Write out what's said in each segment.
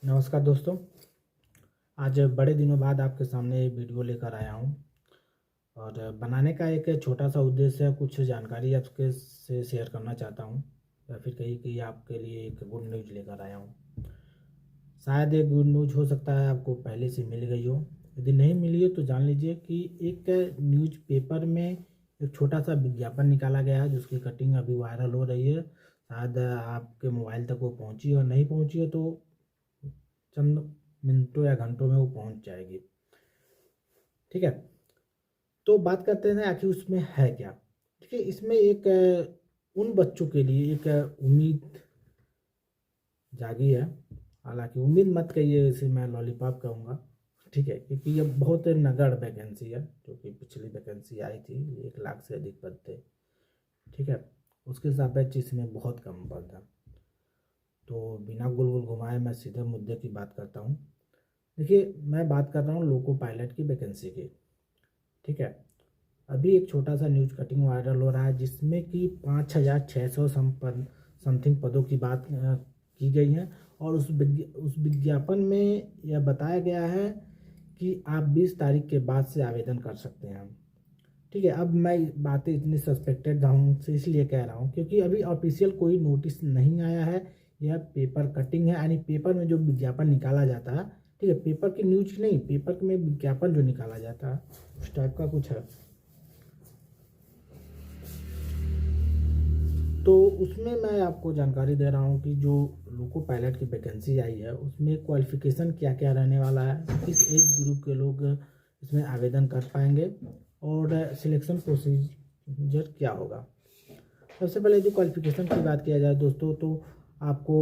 नमस्कार दोस्तों। आज बड़े दिनों बाद आपके सामने ये वीडियो लेकर आया हूँ और बनाने का एक छोटा सा उद्देश्य है, कुछ जानकारी आपके से शेयर करना चाहता हूँ या फिर कहीं कि आपके लिए एक गुड न्यूज़ लेकर आया हूँ। शायद ये गुड न्यूज़ हो सकता है आपको पहले से मिल गई हो, यदि नहीं मिली हो तो जान लीजिए कि एक न्यूज़ पेपर में एक छोटा सा विज्ञापन निकाला गया है जिसकी कटिंग अभी वायरल हो रही है। शायद आपके मोबाइल तक वो पहुँची और नहीं पहुँची हो तो चंद मिनटों या घंटों में वो पहुंच जाएगी। ठीक है, तो बात करते हैं आखिर उसमें है क्या। देखिए, इसमें एक उन बच्चों के लिए एक उम्मीद जागी है। हालांकि उम्मीद मत कहिए, इसे मैं लॉलीपॉप कहूँगा। ठीक है, क्योंकि ये बहुत नगण्य वैकेंसी है, जो कि पिछली वैकेंसी आई थी 1 लाख से अधिक पद थे। ठीक है, उसके सापेक्ष इसमें बहुत कम पद है। तो बिना गोल गोल घुमाए मैं सीधे मुद्दे की बात करता हूँ। देखिए, मैं बात कर रहा हूँ लोको पायलट की वैकेंसी की। ठीक है, अभी एक छोटा सा न्यूज कटिंग वायरल हो रहा है जिसमें कि 5,600 समथिंग पदों की बात की गई है और उस विज्ञापन में यह बताया गया है कि आप 20 तारीख के बाद से आवेदन कर सकते हैं। ठीक है, अब मैं बातें इतनी सस्पेक्टेड ढंग से इसलिए कह रहा हूँ क्योंकि अभी ऑफिशियल कोई नोटिस नहीं आया है। यह पेपर कटिंग है, यानी पेपर में जो विज्ञापन निकाला जाता है। ठीक है, पेपर की न्यूज नहीं, पेपर में विज्ञापन जो निकाला जाता है उस टाइप का कुछ है। तो उसमें मैं आपको जानकारी दे रहा हूँ कि जो लोको पायलट की वैकेंसी आई है उसमें क्वालिफिकेशन क्या क्या रहने वाला है, किस एज ग्रुप के लोग इसमें आवेदन कर पाएंगे और सिलेक्शन प्रोसीजर क्या होगा। सबसे पहले यदि क्वालिफिकेशन की बात किया जाए दोस्तों, तो आपको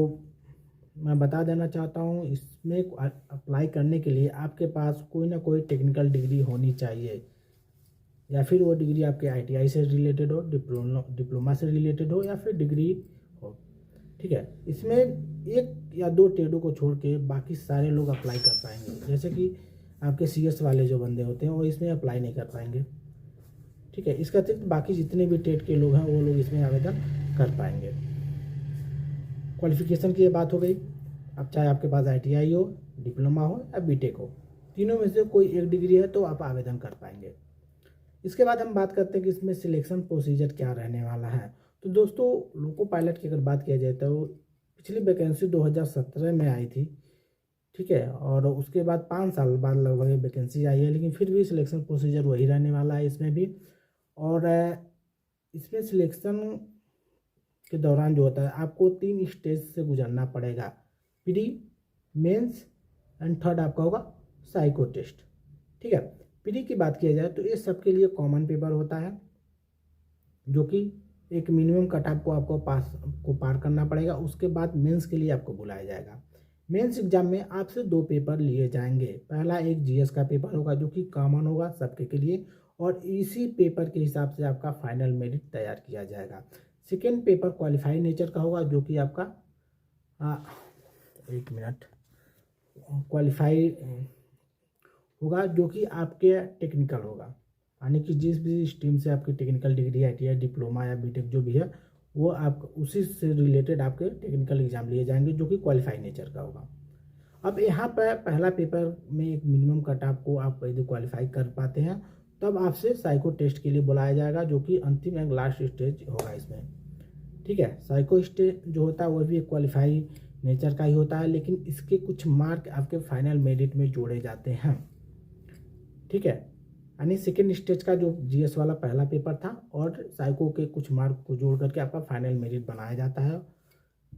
मैं बता देना चाहता हूँ इसमें अप्लाई करने के लिए आपके पास कोई ना कोई टेक्निकल डिग्री होनी चाहिए, या फिर वो डिग्री आपके आईटीआई से रिलेटेड हो, डिप्लोमा से रिलेटेड हो या फिर डिग्री हो। ठीक है, इसमें 1 या 2 ट्रेडों को छोड़ के बाकी सारे लोग अप्लाई कर पाएंगे। जैसे कि आपके सीएस वाले जो बंदे होते हैं वो इसमें अप्लाई नहीं कर पाएंगे। ठीक है, इसका अतिरिक्त बाकी जितने भी ट्रेड के लोग हैं वो लोग इसमें आवेदन कर पाएंगे। क्वालिफिकेशन की ये बात हो गई। अब चाहे आपके पास आईटीआई हो, डिप्लोमा हो या बीटेक हो, तीनों में से कोई एक डिग्री है तो आप आवेदन कर पाएंगे। इसके बाद हम बात करते हैं कि इसमें सिलेक्शन प्रोसीजर क्या रहने वाला है। तो दोस्तों, लोको पायलट की अगर बात किया जाए तो पिछली वैकेंसी 2017 में आई थी। ठीक है, और उसके बाद 5 साल बाद लगभग ये वैकेंसी आई है, लेकिन फिर भी सिलेक्शन प्रोसीजर वही रहने वाला है इसमें भी। और इसमें सिलेक्शन के दौरान जो होता है आपको 3 स्टेज से गुजरना पड़ेगा। प्री, मेंस एंड थर्ड आपका होगा साइको टेस्ट। ठीक है, प्री की बात किया जाए तो ये सबके लिए कॉमन पेपर होता है, जो कि एक मिनिमम कट ऑफ को आपको पार करना पड़ेगा। उसके बाद मेंस के लिए आपको बुलाया जाएगा। मेंस एग्जाम में आपसे 2 पेपर लिए जाएंगे। पहला एक जीएस का पेपर होगा जो कि कॉमन होगा सबके के लिए, और इसी पेपर के हिसाब से आपका फाइनल मेरिट तैयार किया जाएगा। सेकेंड पेपर क्वालिफाई नेचर का होगा जो कि आपका 1 मिनट क्वालिफाई होगा, जो कि आपके टेक्निकल होगा, यानी कि जिस भी स्ट्रीम से आपकी टेक्निकल डिग्री आईटीआई डिप्लोमा या बीटेक जो भी है वो आप उसी से रिलेटेड आपके टेक्निकल एग्जाम लिए जाएंगे जो कि क्वालिफाई नेचर का होगा। अब यहाँ पर पहला पेपर में एक मिनिमम कट ऑफ को आप यदि क्वालिफाई कर पाते हैं तब आपसे साइको टेस्ट के लिए बुलाया जाएगा, जो कि अंतिम एक लास्ट स्टेज होगा इसमें। ठीक है, साइको स्टेज जो होता है वो भी एक क्वालिफाई नेचर का ही होता है, लेकिन इसके कुछ मार्क आपके फाइनल मेरिट में जोड़े जाते हैं। ठीक है, यानी सेकेंड स्टेज का जो जीएस वाला पहला पेपर था और साइको के कुछ मार्क को जोड़ करके आपका फाइनल मेरिट बनाया जाता है।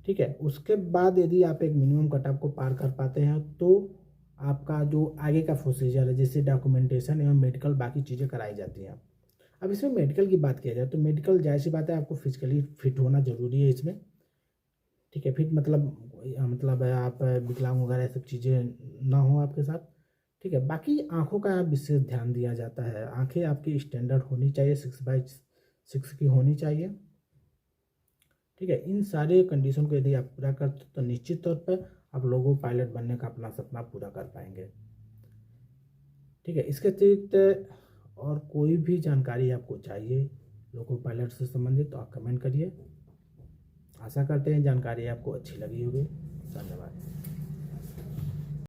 ठीक है, उसके बाद यदि आप एक मिनिमम कट ऑफ को पार कर पाते हैं तो आपका जो आगे का प्रोसीजर है, जैसे डॉक्यूमेंटेशन एवं मेडिकल बाकी चीज़ें कराई जाती हैं। अब इसमें मेडिकल की बात किया जाए तो मेडिकल जाहिर सी बात है आपको फिजिकली फिट होना जरूरी है इसमें। ठीक है, फिट मतलब आप विकलांग वगैरह सब चीज़ें ना हो आपके साथ। ठीक है, बाकी आंखों का विशेष ध्यान दिया जाता है। आंखें आपकी स्टैंडर्ड होनी चाहिए, 6/6 की होनी चाहिए। ठीक है, इन सारे कंडीशन को यदि आप पूरा करते तो निश्चित तौर पर आप लोगो पायलट बनने का अपना सपना पूरा कर पाएंगे। ठीक है, इसके अतिरिक्त और कोई भी जानकारी आपको चाहिए लोको पायलट से संबंधित तो आप कमेंट करिए। आशा करते हैं जानकारी आपको अच्छी लगी होगी।